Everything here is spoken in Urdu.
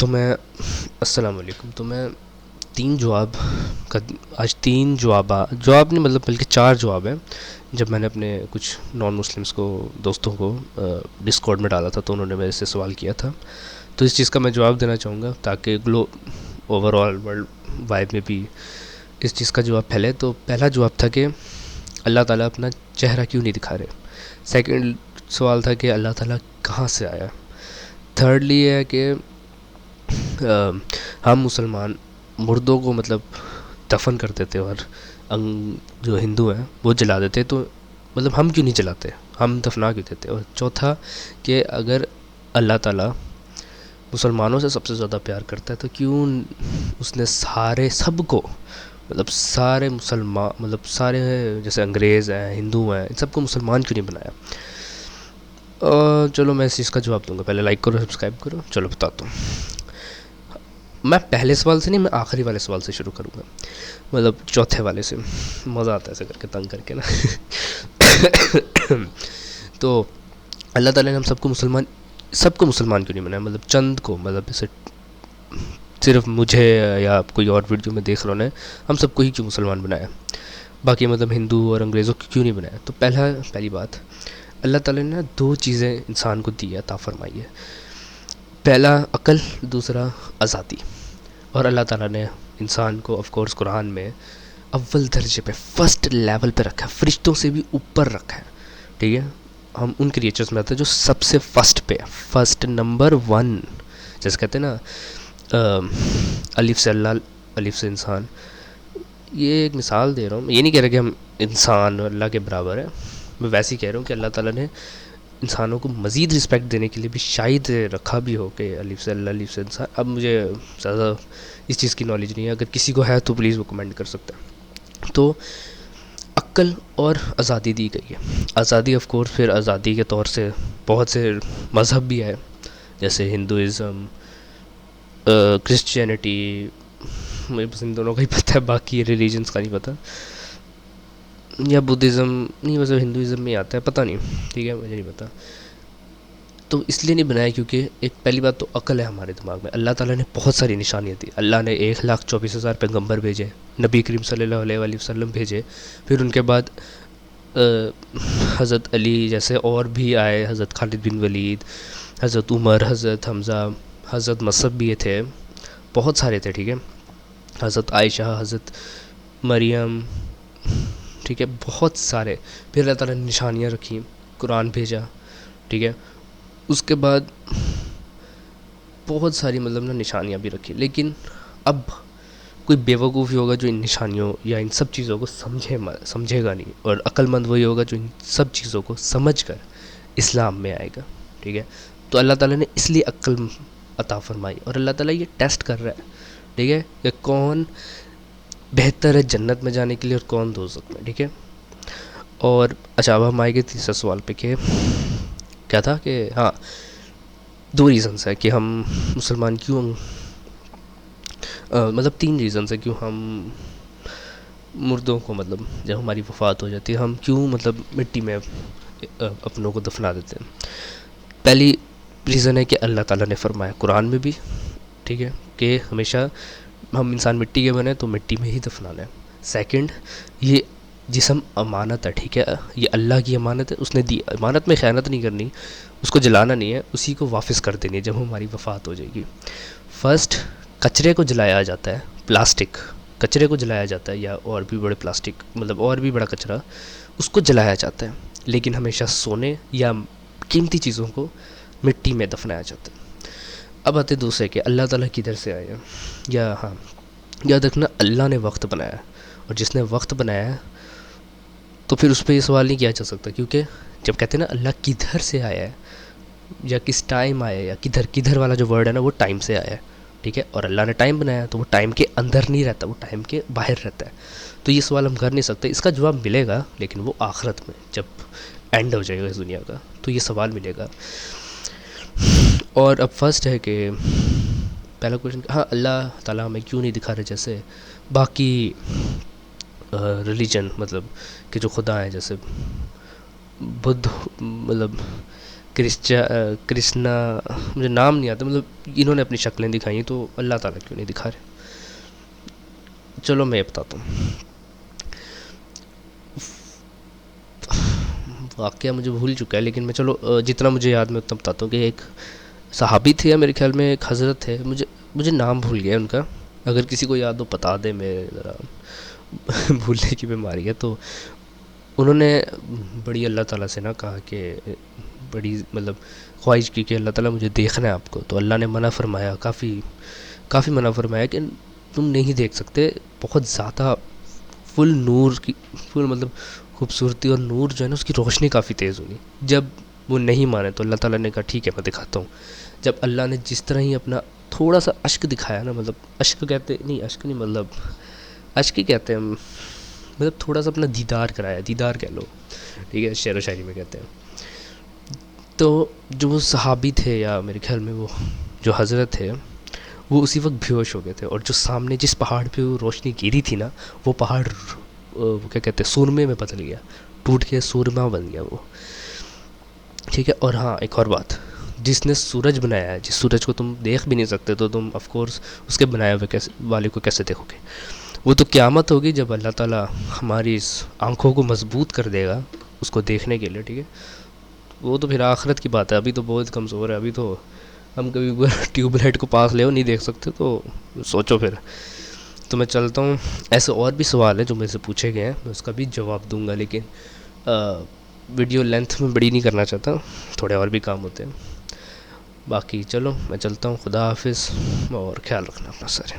تو میں السلام علیکم. تو میں تین جواب کا آج تین جواب نہیں مطلب بلکہ چار جواب ہیں. جب میں نے اپنے کچھ نان مسلمس کو دوستوں کو ڈسکارڈ میں ڈالا تھا تو انہوں نے میرے سے سوال کیا تھا, تو اس چیز کا میں جواب دینا چاہوں گا تاکہ اوور آل ورلڈ وائڈ میں بھی اس چیز کا جواب پھیلے. تو پہلا جواب تھا کہ اللہ تعالیٰ اپنا چہرہ کیوں نہیں دکھا رہے. سیکنڈ سوال تھا کہ اللہ تعالیٰ کہاں سے آیا. تھرڈلی یہ ہے کہ ہم مسلمان مردوں کو مطلب دفن کر دیتے اور جو ہندو ہیں وہ جلا دیتے, تو مطلب ہم کیوں نہیں جلاتے, ہم دفنا کیوں دیتے. اور چوتھا کہ اگر اللہ تعالیٰ مسلمانوں سے سب سے زیادہ پیار کرتا ہے تو کیوں اس نے سب کو مطلب سارے مسلمان مطلب سارے جیسے انگریز ہیں ہندو ہیں ان سب کو مسلمان کیوں نہیں بنایا. چلو میں اس چیز کا جواب دوں گا. پہلے لائک کرو, سبسکرائب کرو. چلو بتاتا ہوں. میں پہلے سوال سے نہیں, میں آخری والے سوال سے شروع کروں گا, مطلب چوتھے والے سے. مزہ آتا ہے ایسے کر کے تنگ کر کے نا. تو اللہ تعالیٰ نے ہم سب کو مسلمان کیوں نہیں بنایا, مطلب چند کو, مطلب جیسے صرف مجھے یا کوئی اور ویڈیو میں دیکھ رہا ہے ہم سب کو ہی کیوں مسلمان بنایا, باقی مطلب ہندو اور انگریزوں کو کیوں نہیں بنایا. تو پہلی بات, اللہ تعالیٰ نے دو چیزیں انسان کو دی ہے, عطا فرمائی ہے. پہلا عقل, دوسرا آزادی. اور اللہ تعالیٰ نے انسان کو آف کورس قرآن میں اول درجے پہ فرسٹ لیول پہ رکھا ہے, فرشتوں سے بھی اوپر رکھا ہے. ٹھیک ہے, ہم ان کریچرز میں آتے ہیں جو سب سے فرسٹ پہ, فرسٹ نمبر 1, جیسے کہتے ہیں نا الف سے اللہ, الف سے انسان. یہ ایک مثال دے رہا ہوں, یہ نہیں کہہ رہا کہ ہم انسان اور اللہ کے برابر ہیں, میں ویسے ہی کہہ رہا ہوں کہ اللہ تعالیٰ نے انسانوں کو مزید رسپیکٹ دینے کے لیے بھی شاید رکھا بھی ہو کہ الف سے اللہ, الف سے انسان. اب مجھے زیادہ اس چیز کی نالج نہیں ہے, اگر کسی کو ہے تو پلیز وہ کمنٹ کر سکتا ہے. تو عقل اور آزادی دی گئی ہے. آزادی آف کورس پھر آزادی کے طور سے بہت سے مذہب بھی ہے, جیسے ہندوازم, کرسچینٹی, مجھے بس ان دونوں کا ہی پتہ ہے, باقی ریلیجنس کا نہیں پتہ, یا بدھزم نہیں, مطلب ہندوازم میں آتا ہے, پتہ نہیں. ٹھیک ہے, مجھے نہیں پتہ. تو اس لیے نہیں بنایا کیونکہ ایک پہلی بات تو عقل ہے ہمارے دماغ میں. اللہ تعالیٰ نے بہت ساری نشانیاں دی. اللہ نے 1,24,000 پیغمبر بھیجے, نبی کریم صلی اللہ علیہ وآلہ وسلم بھیجے. پھر ان کے بعد حضرت علی جیسے اور بھی آئے, حضرت خالد بن ولید, حضرت عمر, حضرت حمزہ, حضرت مصعب بھی تھے, بہت سارے تھے. ٹھیک ہے, حضرت عائشہ, حضرت مریم, ٹھیک ہے, بہت سارے. پھر اللہ تعالیٰ نے نشانیاں رکھیں, قرآن بھیجا. ٹھیک ہے, اس کے بعد بہت ساری مطلب نا نشانیاں بھی رکھی. لیکن اب کوئی بیوقوفی ہوگا جو ان نشانیوں یا ان سب چیزوں کو سمجھے گا نہیں, اور عقل مند وہی ہوگا جو ان سب چیزوں کو سمجھ کر اسلام میں آئے گا. ٹھیک ہے, تو اللہ تعالیٰ نے اس لیے عقل عطا فرمائی, اور اللہ تعالیٰ یہ ٹیسٹ کر رہا ہے. ٹھیک ہے, کہ کون بہتر ہے جنت میں جانے کے لیے اور کون دوزخ میں. ٹھیک ہے, اور اچھا اب ہم آئے گئے تیسرے سوال پہ کہ کیا تھا, کہ ہاں 2 ریزنس ہے کہ ہم مسلمان کیوں, مطلب 3 ریزنس ہے کیوں ہم مردوں کو, مطلب جب ہماری وفات ہو جاتی ہے ہم کیوں مطلب مٹی میں اپنوں کو دفنا دیتے ہیں. پہلی ریزن ہے کہ اللہ تعالیٰ نے فرمایا قرآن میں بھی, ٹھیک ہے, کہ ہمیشہ ہم انسان مٹی کے بنے تو مٹی میں ہی دفنانا ہے. سیکنڈ, یہ جسم امانت ہے. ٹھیک ہے, یہ اللہ کی امانت ہے, اس نے دی امانت میں خیانت نہیں کرنی, اس کو جلانا نہیں ہے, اسی کو واپس کر دینی ہے جب ہماری وفات ہو جائے گی. فرسٹ, کچرے کو جلایا جاتا ہے, پلاسٹک کچرے کو جلایا جاتا ہے, یا اور بھی بڑے پلاسٹک مطلب اور بھی بڑا کچرا, اس کو جلایا جاتا ہے. لیکن ہمیشہ سونے یا قیمتی چیزوں کو مٹی میں دفنایا جاتا ہے. اب آتے دوسرے کہ اللہ تعالیٰ کدھر سے آئے ہیں, یا ہاں یاد رکھنا اللہ نے وقت بنایا ہے, اور جس نے وقت بنایا ہے تو پھر اس پہ یہ سوال نہیں کیا جا سکتا, کیونکہ جب کہتے ہیں نا اللہ کدھر سے آیا ہے یا کس ٹائم آیا ہے, یا کدھر والا جو ورڈ ہے نا وہ ٹائم سے آیا ہے. ٹھیک ہے, اور اللہ نے ٹائم بنایا تو وہ ٹائم کے اندر نہیں رہتا, وہ ٹائم کے باہر رہتا ہے. تو یہ سوال ہم کر نہیں سکتے. اس کا جواب ملے گا لیکن وہ آخرت میں جب اینڈ ہو جائے گا اس دنیا کا, تو یہ سوال ملے گا. اور اب فرسٹ ہے کہ پہلا کویشچن, ہاں اللہ تعالیٰ ہمیں کیوں نہیں دکھا رہے جیسے باقی ریلیجن, مطلب کہ جو خدا ہیں, جیسے بدھ, مطلب کرشنا، مجھے نام نہیں آتا، مطلب انہوں نے اپنی شکلیں دکھائی، تو اللہ تعالیٰ کیوں نہیں دکھا رہے؟ چلو میں یہ بتاتا ہوں واقعہ، مجھے بھول چکا ہے، لیکن میں چلو جتنا مجھے یاد میں اتنا بتاتا ہوں کہ ایک صحابی تھے، یا میرے خیال میں ایک حضرت ہے، مجھے نام بھول گیا ان کا، اگر کسی کو یاد ہو بتا دے، میں ذرا بھولنے کی بیماری ہے. تو انہوں نے بڑی اللہ تعالیٰ سے نہ کہا کہ بڑی مطلب خواہش کی کہ اللہ تعالیٰ مجھے دیکھنا ہے آپ کو. تو اللہ نے منع فرمایا، کافی منع فرمایا کہ تم نہیں دیکھ سکتے، بہت زیادہ فل نور کی، فل مطلب خوبصورتی اور نور جو ہے نا اس کی روشنی کافی تیز ہونی. جب وہ نہیں مانے تو اللہ تعالیٰ نے کہا ٹھیک ہے میں دکھاتا ہوں. جب اللہ نے جس طرح ہی اپنا تھوڑا سا اشک دکھایا نا، مطلب اشک کہتے نہیں، اشک نہیں، مطلب اشک ہی کہتے ہیں، مطلب تھوڑا سا اپنا دیدار کرایا، دیدار کہہ لو، ٹھیک ہے، شعر و شاعری میں کہتے ہیں. تو جو وہ صحابی تھے، یا میرے خیال میں وہ جو حضرت تھے، وہ اسی وقت بیہوش ہو گئے تھے. اور جو سامنے جس پہاڑ پہ وہ روشنی گری تھی نا، وہ پہاڑ وہ کیا کہتے ہیں، سرمے میں بدل گیا، ٹوٹ کے سرما بن گیا وہ. ٹھیک ہے. اور ہاں ایک اور بات، جس نے سورج بنایا ہے، جس سورج کو تم دیکھ بھی نہیں سکتے، تو تم آف کورس اس کے بنائے ہوئے والے کو کیسے دیکھو گے؟ وہ تو قیامت ہوگی جب اللہ تعالیٰ ہماری اس آنکھوں کو مضبوط کر دے گا اس کو دیکھنے کے لیے. ٹھیک ہے. وہ تو پھر آخرت کی بات ہے، ابھی تو بہت کمزور ہے، ابھی تو ہم کبھی ٹیوب لائٹ کو پاس لے نہیں دیکھ سکتے، تو سوچو پھر. تو میں چلتا ہوں. ایسے اور بھی سوال ہیں جو میرے سے پوچھے گئے ہیں، میں اس کا بھی جواب دوں گا، لیکن ویڈیو لینتھ میں بڑی نہیں کرنا چاہتا، تھوڑے اور بھی کام ہوتے ہیں. باقی چلو میں چلتا ہوں، خدا حافظ، اور خیال رکھنا اپنا سارے.